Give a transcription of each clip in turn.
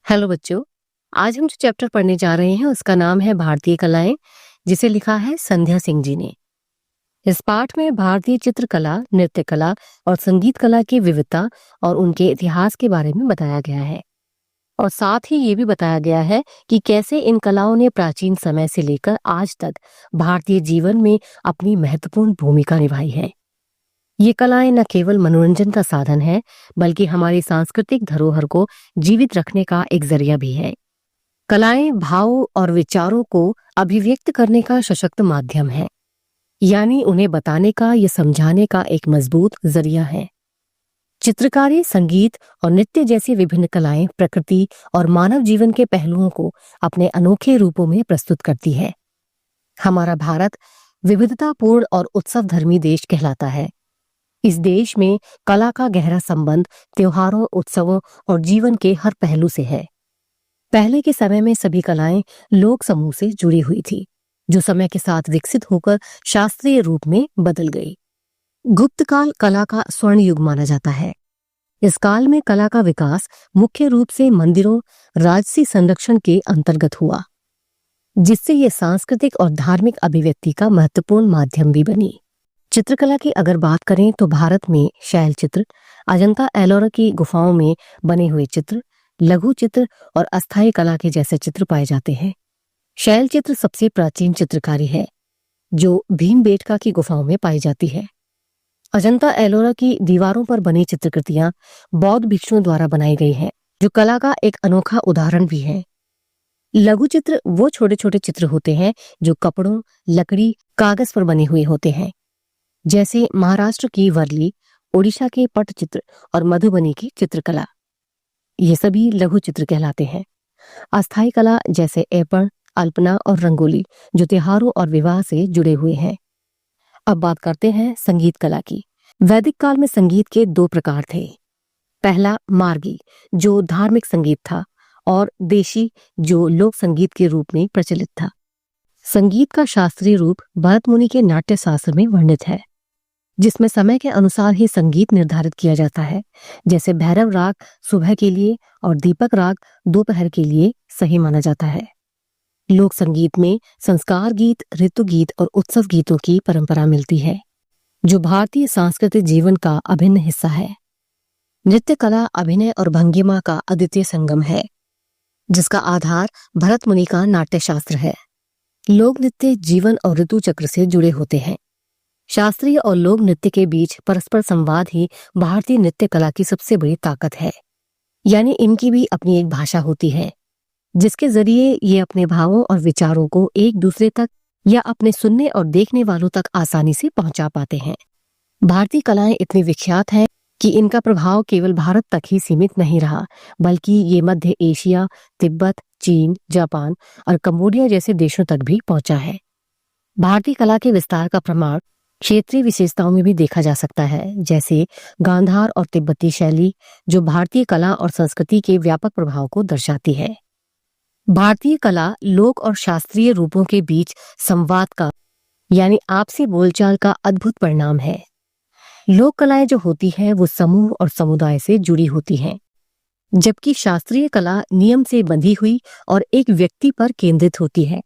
Hello बच्चों। आज हम जो चैप्टर पढ़ने जा रहे हैं उसका नाम है भारतीय कलाएं, जिसे लिखा है संध्या सिंह जी ने। इस पाठ में भारतीय चित्रकला, नृत्य कला और संगीत कला की विविधता और उनके इतिहास के बारे में बताया गया है। और साथ ही ये भी बताया गया है कि कैसे इन कलाओं ने प्राचीन समय से लेकर आज तक भारतीय जीवन में अपनी महत्वपूर्ण भूमिका निभाई है। ये कलाएं न केवल मनोरंजन का साधन है, बल्कि हमारी सांस्कृतिक धरोहर को जीवित रखने का एक जरिया भी है। कलाएं भावों और विचारों को अभिव्यक्त करने का सशक्त माध्यम है, यानी उन्हें बताने का या समझाने का एक मजबूत जरिया है। चित्रकारी, संगीत और नृत्य जैसी विभिन्न कलाएं प्रकृति और मानव जीवन के पहलुओं को अपने अनोखे रूपों में प्रस्तुत करती है। हमारा भारत विविधतापूर्ण और उत्सव धर्मी देश कहलाता है। इस देश में कला का गहरा संबंध त्योहारों, उत्सवों और जीवन के हर पहलू से है। पहले के समय में सभी कलाएं लोक समूह से जुड़ी हुई थी, जो समय के साथ विकसित होकर शास्त्रीय रूप में बदल गई। गुप्त काल कला का स्वर्ण युग माना जाता है। इस काल में कला का विकास मुख्य रूप से मंदिरों, राजसी संरक्षण के अंतर्गत हुआ, जिससे ये सांस्कृतिक और धार्मिक अभिव्यक्ति का महत्वपूर्ण माध्यम भी बनी। चित्रकला की अगर बात करें तो भारत में शैल चित्र, अजंता एलोरा की गुफाओं में बने हुए चित्र, लघु चित्र और अस्थायी कला के जैसे चित्र पाए जाते हैं। शैल चित्र सबसे प्राचीन चित्रकारी है, जो भीमबेटका की गुफाओं में पाई जाती है। अजंता एलोरा की दीवारों पर बनी चित्रकृतियां बौद्ध भिक्षुओं द्वारा बनाई गई हैं, जो कला का एक अनोखा उदाहरण भी है। लघु चित्र वो छोटे छोटे चित्र होते हैं जो कपड़ों, लकड़ी, कागज पर बने हुए होते हैं, जैसे महाराष्ट्र की वर्ली, ओडिशा के पटचित्र और मधुबनी की चित्रकला। ये सभी लघु चित्र कहलाते हैं। अस्थायी कला जैसे एपण, अल्पना और रंगोली, जो त्योहारों और विवाह से जुड़े हुए हैं। अब बात करते हैं संगीत कला की। वैदिक काल में संगीत के दो प्रकार थे। पहला मार्गी, जो धार्मिक संगीत था, और देशी, जो लोक संगीत के रूप में प्रचलित था। संगीत का शास्त्रीय रूप भरत मुनि के नाट्य शास्त्र में वर्णित है, जिसमें समय के अनुसार ही संगीत निर्धारित किया जाता है। जैसे भैरव राग सुबह के लिए और दीपक राग दोपहर के लिए सही माना जाता है। लोक संगीत में संस्कार गीत, ऋतु गीत और उत्सव गीतों की परंपरा मिलती है, जो भारतीय सांस्कृतिक जीवन का अभिन्न हिस्सा है। नृत्य कला अभिनय और भंगिमा का अद्वितीय संगम है, जिसका आधार भरत मुनि का नाट्य शास्त्र है। लोक नृत्य जीवन और ऋतु चक्र से जुड़े होते हैं। शास्त्रीय और लोक नृत्य के बीच परस्पर संवाद ही भारतीय नृत्य कला की सबसे बड़ी ताकत है। यानी इनकी भी अपनी एक भाषा होती है, जिसके जरिए ये अपने भावों और विचारों को एक दूसरे तक या अपने सुनने और देखने वालों तक आसानी से पहुंचा पाते हैं। भारतीय कलाएं इतनी विख्यात हैं कि इनका प्रभाव केवल भारत तक ही सीमित नहीं रहा, बल्कि ये मध्य एशिया, तिब्बत, चीन, जापान और कंबोडिया जैसे देशों तक भी पहुंचा है। भारतीय कला के विस्तार का प्रमाण क्षेत्रीय विशेषताओं में भी देखा जा सकता है, जैसे गांधार और तिब्बती शैली, जो भारतीय कला और संस्कृति के व्यापक प्रभाव को दर्शाती है। भारतीय कला लोक और शास्त्रीय रूपों के बीच संवाद का, यानी आपसी बोलचाल का अद्भुत परिणाम है। लोक कलाएं जो होती है वो समूह और समुदाय से जुड़ी होती हैं, जबकि शास्त्रीय कला नियम से बंधी हुई और एक व्यक्ति पर केंद्रित होती है।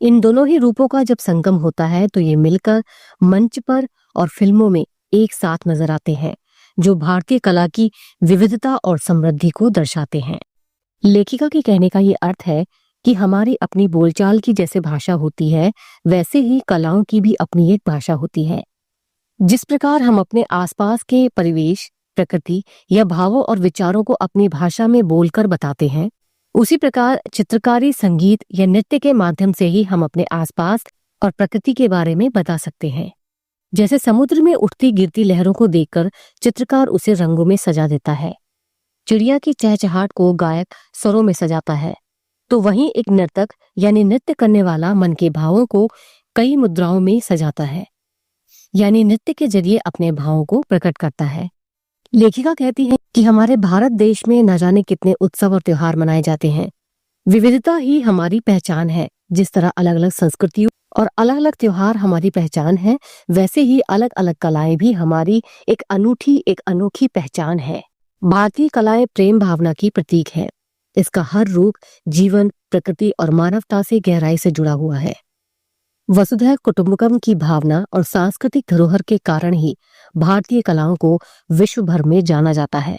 इन दोनों ही रूपों का जब संगम होता है तो ये मिलकर मंच पर और फिल्मों में एक साथ नजर आते हैं, जो भारतीय कला की विविधता और समृद्धि को दर्शाते हैं। लेखिका के कहने का ये अर्थ है कि हमारी अपनी बोलचाल की जैसे भाषा होती है, वैसे ही कलाओं की भी अपनी एक भाषा होती है। जिस प्रकार हम अपने आसपास के परिवेश, प्रकृति या भावों और विचारों को अपनी भाषा में बोलकर बताते हैं, उसी प्रकार चित्रकारी, संगीत या नृत्य के माध्यम से ही हम अपने आसपास और प्रकृति के बारे में बता सकते हैं। जैसे समुद्र में उठती गिरती लहरों को देखकर चित्रकार उसे रंगों में सजा देता है, चिड़िया की चहचहाट को गायक स्वरों में सजाता है, तो वहीं एक नर्तक यानी नृत्य करने वाला मन के भावों को कई मुद्राओं में सजाता है, यानी नृत्य के जरिए अपने भावों को प्रकट करता है। लेखिका कहती है कि हमारे भारत देश में न जाने कितने उत्सव और त्योहार मनाए जाते हैं। विविधता ही हमारी पहचान है। जिस तरह अलग अलग संस्कृतियों और अलग अलग त्योहार हमारी पहचान है, वैसे ही अलग अलग कलाएं भी हमारी एक अनूठी, एक अनोखी पहचान है। भारतीय कलाएं प्रेम भावना की प्रतीक है। इसका हर रूप जीवन, प्रकृति और मानवता से गहराई से जुड़ा हुआ है। वसुधैव कुटुंबकम की भावना और सांस्कृतिक धरोहर के कारण ही भारतीय कलाओं को विश्व भर में जाना जाता है।